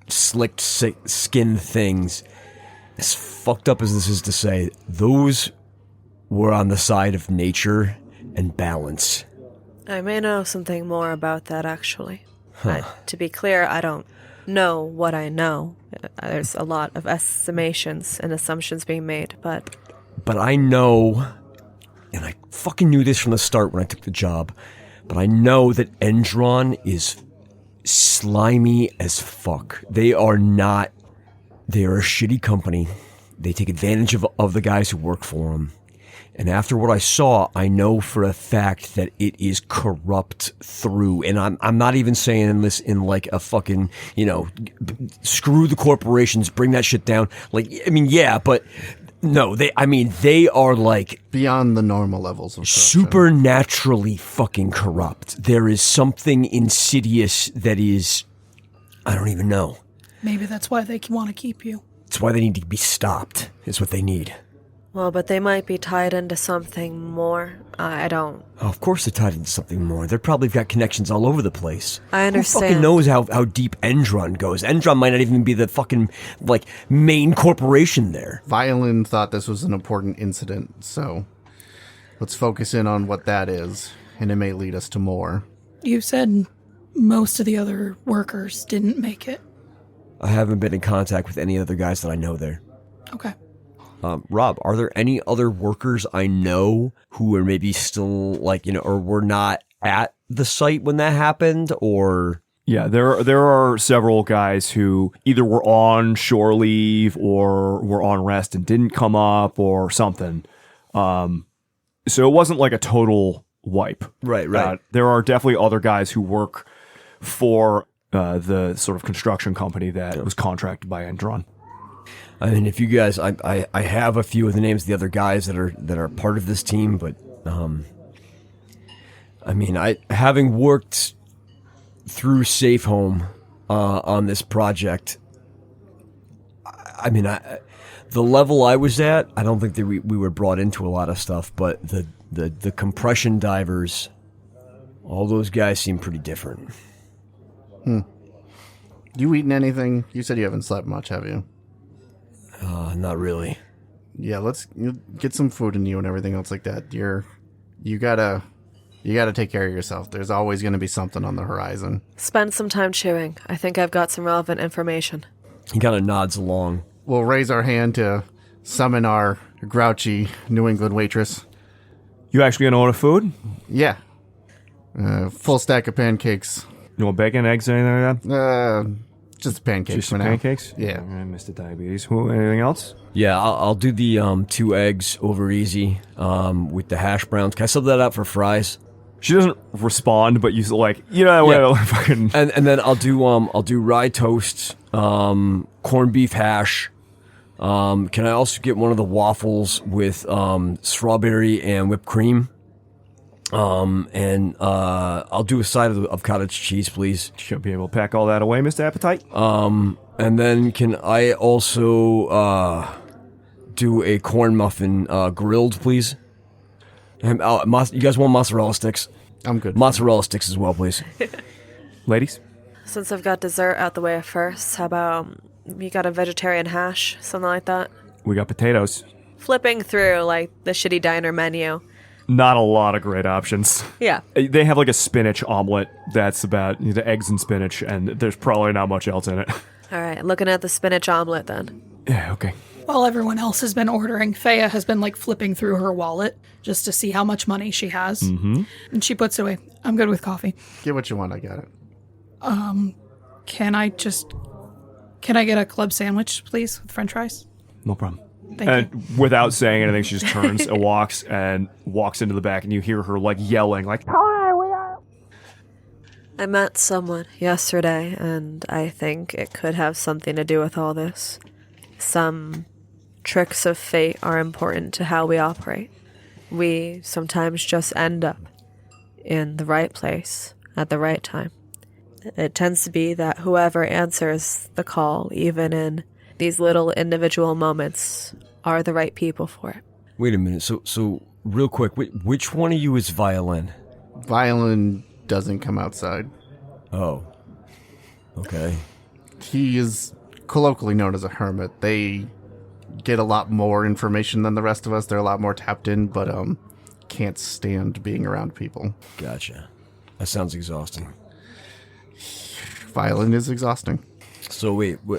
slicked skin things, as fucked up as this is to say, those were on the side of nature and balance. I may know something more about that, actually. To be clear, I don't know what I know. There's a lot of estimations and assumptions being made, but I know, and I fucking knew this from the start when I took the job, but I know that Endron is slimy as fuck. They are a shitty company. They take advantage of the guys who work for them. And after what I saw, I know for a fact that it is corrupt through. And I'm not even saying this in like a fucking, screw the corporations, bring that shit down. Like, I mean, yeah, but no, they are like beyond the normal levels of corruption. Supernaturally fucking corrupt. There is something insidious that is, I don't even know. Maybe that's why they want to keep you. It's why they need to be stopped, is what they need. Well, but they might be tied into something more. I don't... Oh, of course they're tied into something more. They've probably got connections all over the place. I understand. Who fucking knows how deep Endron goes? Endron might not even be the fucking, main corporation there. Violin thought this was an important incident, so let's focus in on what that is, and it may lead us to more. You said most of the other workers didn't make it. I haven't been in contact with any other guys that I know there. Okay. Rob, are there any other workers I know who are maybe still, or were not at the site when that happened, or... Yeah, there are several guys who either were on shore leave or were on rest and didn't come up or something. So it wasn't like a total wipe. Right. There are definitely other guys who work for the sort of construction company that was contracted by Endron. I mean, if you guys, I have a few of the names of the other guys that are part of this team, but having worked through Safe Home on this project, the level I was at, I don't think that we were brought into a lot of stuff, but the compression divers, all those guys seem pretty different. You eaten anything? You said you haven't slept much, have you? Not really. Yeah, let's get some food in you and everything else like that. You gotta take care of yourself. There's always going to be something on the horizon. Spend some time chewing. I think I've got some relevant information. He kind of nods along. We'll raise our hand to summon our grouchy New England waitress. You actually gonna order food? Yeah. Full stack of pancakes. You want bacon, eggs, anything like that? Just pancakes Just for now. pancakes? Yeah. All right, Mr. Diabetes. Anything else? Yeah, I'll do the 2 eggs over easy with the hash browns. Can I sub that out for fries? She doesn't respond, but you fucking. And then I'll do rye toast, corned beef hash. Can I also get one of the waffles with strawberry and whipped cream? And I'll do a side of cottage cheese, please. Should be able to pack all that away, Mr. Appetite. And then can I also do a corn muffin grilled, please? You guys want mozzarella sticks? I'm good. Mozzarella sticks as well, please. Ladies? Since I've got dessert out the way first, how about you got a vegetarian hash, something like that? We got potatoes. Flipping through, like, the shitty diner menu. Not a lot of great options. Yeah. They have like a spinach omelet that's about the eggs and spinach, and there's probably not much else in it. All right, looking at the spinach omelet then. Yeah, okay. While everyone else has been ordering, Pheia has been flipping through her wallet just to see how much money she has. Mm-hmm. And she puts it away. I'm good with coffee. Get what you want, I got it. Can I get a club sandwich, please, with french fries? No problem. Thank you. Without saying anything, she just turns and walks into the back, and you hear her yelling, I met someone yesterday, and I think it could have something to do with all this. Some tricks of fate are important to how we operate. We sometimes just end up in the right place at the right time. It tends to be that whoever answers the call, even in these little individual moments, are the right people for it. Wait a minute. So real quick, which one of you is Violin? Violin doesn't come outside. Oh. Okay. He is colloquially known as a hermit. They get a lot more information than the rest of us. They're a lot more tapped in, but can't stand being around people. Gotcha. That sounds exhausting. Violin is exhausting. So wait, do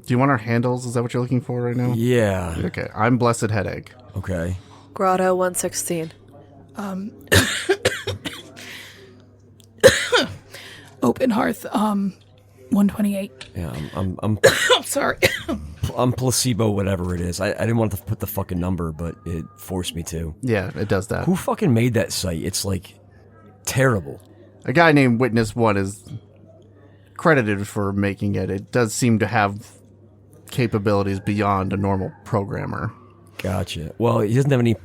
you want our handles? Is that what you're looking for right now? Yeah. Okay, I'm Blessed Headache. Okay. Grotto 116. Open Hearth, 128. Yeah, I'm I'm sorry. I'm placebo, whatever it is. I didn't want to put the fucking number, but it forced me to. Yeah, it does that. Who fucking made that site? It's terrible. A guy named Witness 1 is credited for making it. It does seem to have capabilities beyond a normal programmer. Gotcha. Well, he doesn't have any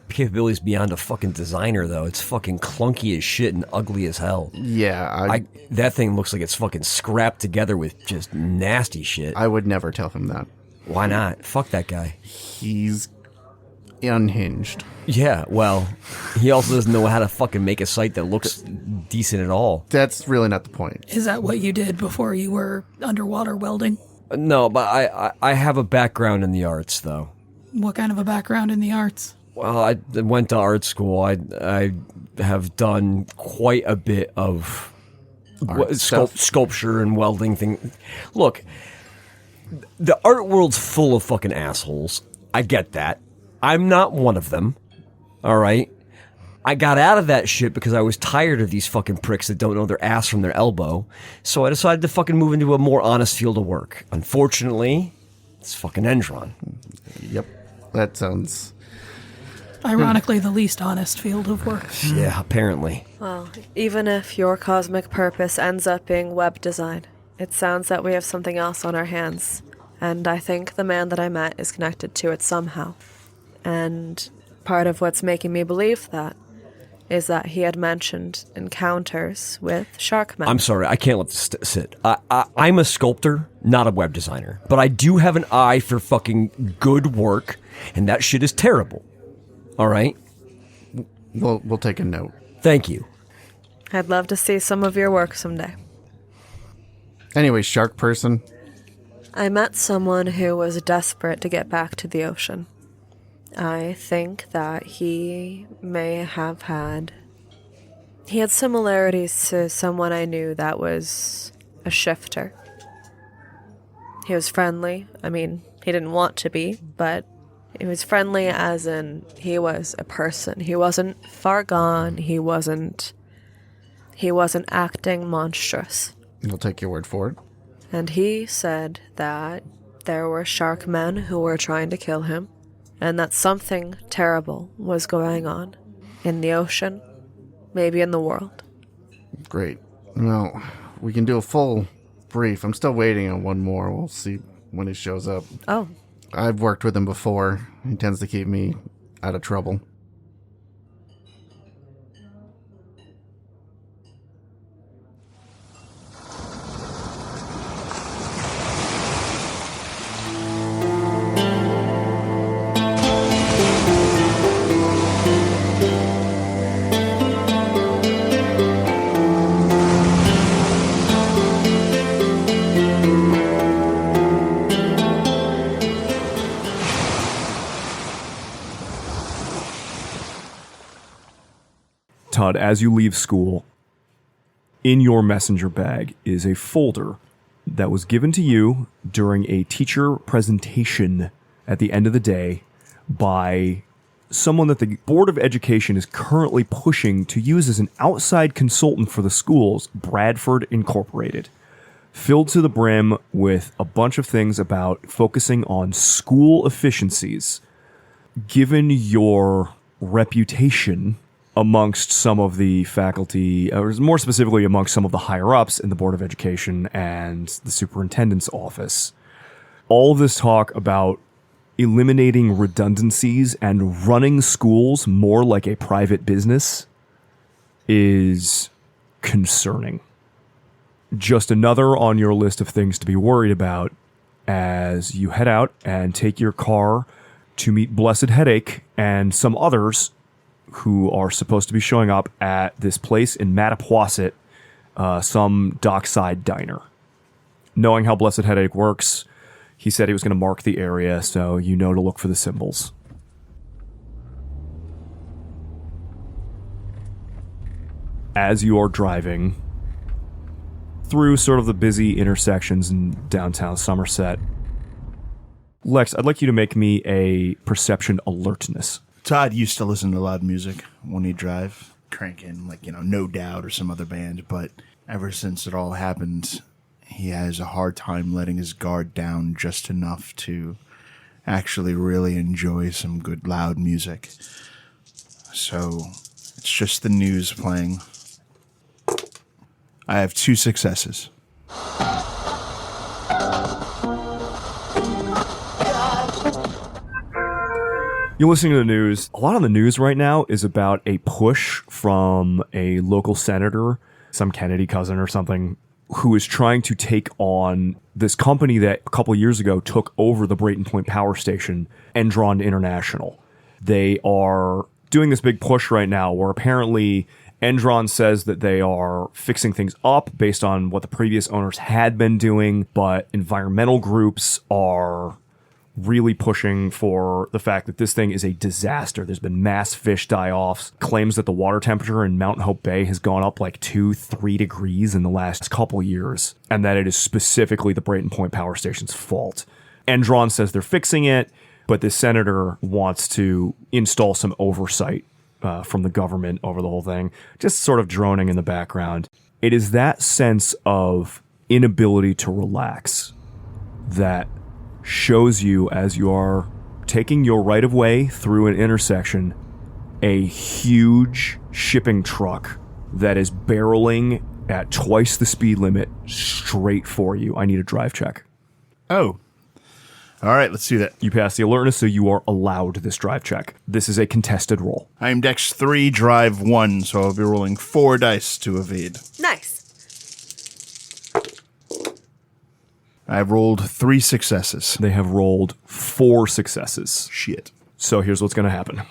capabilities beyond a fucking designer, though. It's fucking clunky as shit and ugly as hell. Yeah. That thing looks like it's fucking scrapped together with just nasty shit. I would never tell him that. Why not? Fuck that guy. He's unhinged. Yeah, well, he also doesn't know how to fucking make a site that looks decent at all. That's really not the point. Is that what you did before you were underwater welding? No, but I have a background in the arts, though. What kind of a background in the arts? Well, I went to art school. I have done quite a bit of sculpture and welding thing. Look, the art world's full of fucking assholes. I get that. I'm not one of them. All right? I got out of that shit because I was tired of these fucking pricks that don't know their ass from their elbow. So I decided to fucking move into a more honest field of work. Unfortunately, it's fucking Endron. Yep. That sounds... Ironically, the least honest field of work. Yeah, apparently. Well, even if your cosmic purpose ends up being web design, it sounds that we have something else on our hands. And I think the man that I met is connected to it somehow. And part of what's making me believe that is that he had mentioned encounters with shark men. I'm sorry, I can't let this sit. I'm a sculptor, not a web designer. But I do have an eye for fucking good work, and that shit is terrible. All right? We'll take a note. Thank you. I'd love to see some of your work someday. Anyway, shark person. I met someone who was desperate to get back to the ocean. I think that he had similarities to someone I knew that was a shifter. He was friendly. I mean, he didn't want to be, but he was friendly as in he was a person. He wasn't far gone. He wasn't acting monstrous. We'll take your word for it. And he said that there were shark men who were trying to kill him, and that something terrible was going on in the ocean, maybe in the world. Great. Well, we can do a full brief. I'm still waiting on one more. We'll see when he shows up. Oh. I've worked with him before. He tends to keep me out of trouble. Todd, as you leave school, in your messenger bag is a folder that was given to you during a teacher presentation at the end of the day by someone that the Board of Education is currently pushing to use as an outside consultant for the schools, Bradford Incorporated. Filled to the brim with a bunch of things about focusing on school efficiencies. Given your reputation amongst some of the faculty, or more specifically amongst some of the higher-ups in the Board of Education and the superintendent's office, all of this talk about eliminating redundancies and running schools more like a private business is concerning. Just another on your list of things to be worried about as you head out and take your car to meet Blessed Headache and some others who are supposed to be showing up at this place in Mattapoisett, some dockside diner. Knowing how Blessed Headache works, he said he was going to mark the area, so you know to look for the symbols. As you are driving through sort of the busy intersections in downtown Somerset, Lex, I'd like you to make me a perception alertness. Todd used to listen to loud music when he'd drive, cranking No Doubt or some other band, but ever since it all happened, he has a hard time letting his guard down just enough to actually really enjoy some good loud music. So it's just the news playing. I have 2 successes. You're listening to the news. A lot of the news right now is about a push from a local senator, some Kennedy cousin or something, who is trying to take on this company that a couple years ago took over the Brayton Point Power Station, Endron International. They are doing this big push right now where apparently Endron says that they are fixing things up based on what the previous owners had been doing, but environmental groups are really pushing for the fact that this thing is a disaster. There's been mass fish die-offs, claims that the water temperature in Mountain Hope Bay has gone up like 2-3 degrees in the last couple years, and that it is specifically the Brayton Point Power Station's fault. Endron says they're fixing it, but the senator wants to install some oversight from the government over the whole thing, just sort of droning in the background. It is that sense of inability to relax that shows you as you are taking your right of way through an intersection, a huge shipping truck that is barreling at twice the speed limit straight for you. I need a drive check. Oh. All right, let's do that. You pass the alertness, so you are allowed this drive check. This is a contested roll. I'm Dex 3, Drive 1, so I'll be rolling 4 dice to evade. Nice. I've rolled 3 successes. They have rolled 4 successes. Shit. So here's what's going to happen.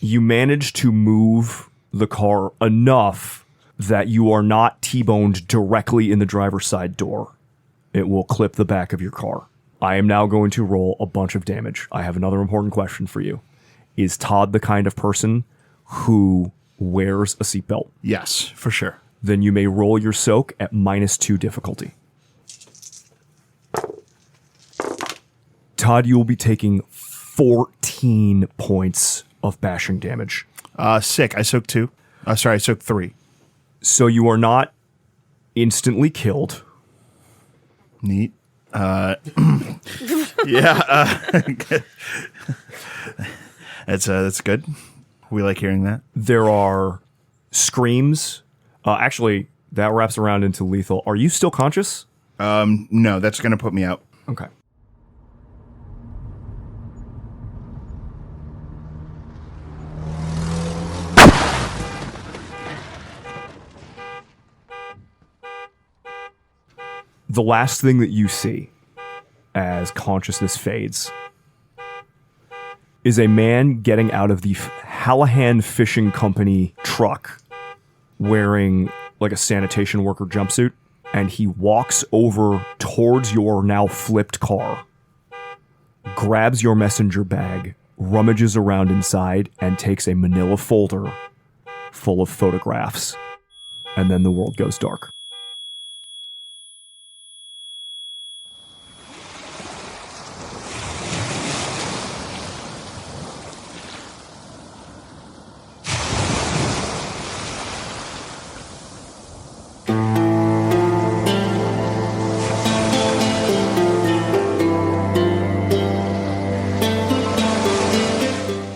You manage to move the car enough that you are not T-boned directly in the driver's side door. It will clip the back of your car. I am now going to roll a bunch of damage. I have another important question for you. Is Todd the kind of person who wears a seatbelt? Yes, for sure. Then you may roll your soak at -2 difficulty. Todd, you will be taking 14 points of bashing damage. Sick. I soaked 2. Sorry, I soaked 3. So you are not instantly killed. Neat. Yeah. That's good. We like hearing that. There are screams. Actually, that wraps around into lethal. Are you still conscious? No, that's going to put me out. Okay. The last thing that you see as consciousness fades is a man getting out of the Hallahan Fishing Company truck wearing like a sanitation worker jumpsuit, and he walks over towards your now flipped car, grabs your messenger bag, rummages around inside, and takes a manila folder full of photographs. And then the world goes dark.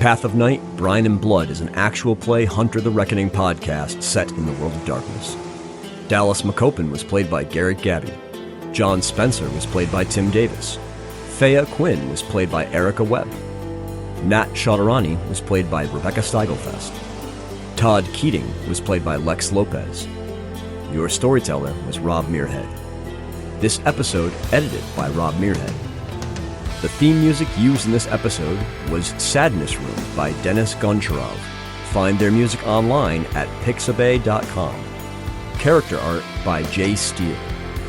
Path of Night, Brine and Blood is an actual play Hunter the Reckoning podcast set in the world of darkness. Dallas McCoppin was played by Garrett Gabbey. John Spencer was played by Tim Davis. Pheia Quinn was played by Erika Webb. Nat Chowdhurani was played by Rebecca Steigelfest. Todd Keating was played by Lex Lopez. Your storyteller was Rob Muirhead. This episode edited by Rob Muirhead. The theme music used in this episode was Sadness Room by Denis Goncharov. Find their music online at pixabay.com. Character art by Jay Steele.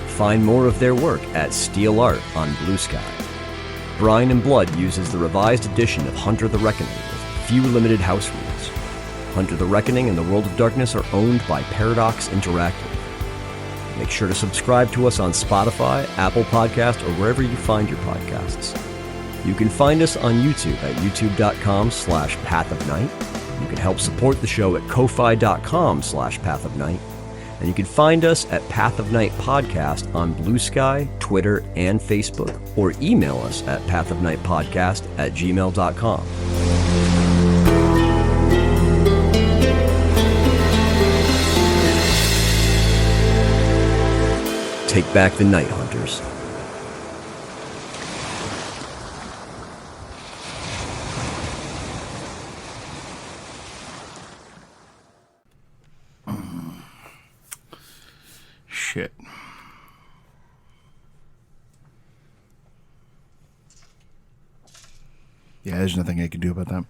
Find more of their work at Steele Art on Bluesky. Brine and Blood uses the revised edition of Hunter the Reckoning with few limited house rules. Hunter the Reckoning and the World of Darkness are owned by Paradox Interactive. Make sure to subscribe to us on Spotify, Apple Podcast, or wherever you find your podcasts. You can find us on YouTube at youtube.com/pathofnight. You can help support the show at ko-fi.com/pathofnight. And you can find us at Path of Night Podcast on Bluesky, Twitter, and Facebook, or email us at pathofnightpodcast@gmail.com. Take back the night, hunters. Shit. Yeah, there's nothing I can do about that.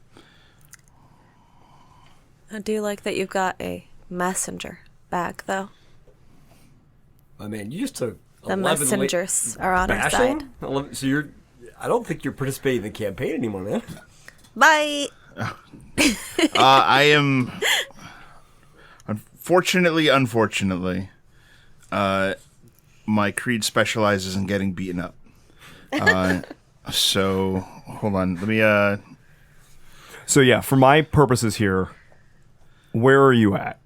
I do like that you've got a messenger bag, though. I mean, you just took The messengers are on our side. So I don't think you're participating in the campaign anymore, man. Bye! I am... Unfortunately, my creed specializes in getting beaten up. So, hold on. Let me... So yeah, for my purposes here, where are you at?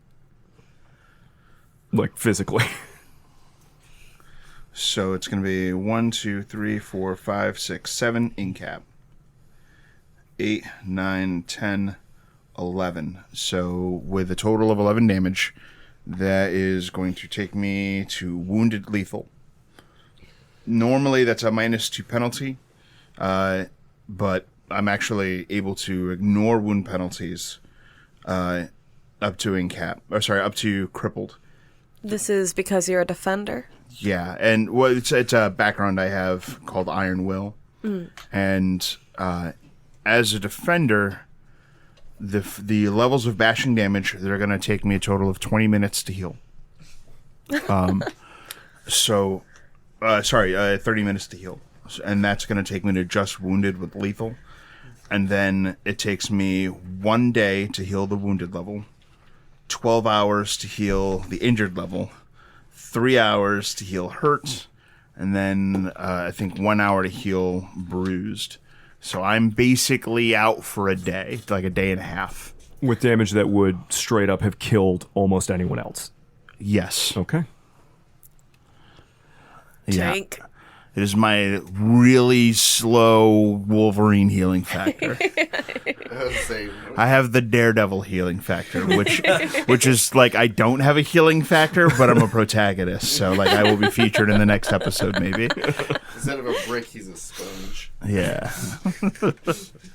Like, physically. So it's going to be 1, 2, 3, 4, 5, 6, 7 in cap. 8, 9, 10, 11. So with a total of 11 damage, that is going to take me to wounded lethal. Normally that's a -2 penalty, but I'm actually able to ignore wound penalties up to crippled. This is because you're a defender? Yeah, and it's a background I have called Iron Will. And as a defender, the levels of bashing damage, they're going to take me a total of 20 minutes to heal. 30 minutes to heal. And that's going to take me to just wounded with lethal. And then it takes me 1 day to heal the wounded level, 12 hours to heal the injured level, 3 hours to heal hurt, and then I think 1 hour to heal bruised. So I'm basically out for a day, like a day and a half. With damage that would straight up have killed almost anyone else. Yes. Okay. Tank. It is my really slow Wolverine healing factor. I have the Daredevil healing factor, which is like I don't have a healing factor, but I'm a protagonist, so like I will be featured in the next episode, maybe. Instead of a brick, he's a sponge. Yeah.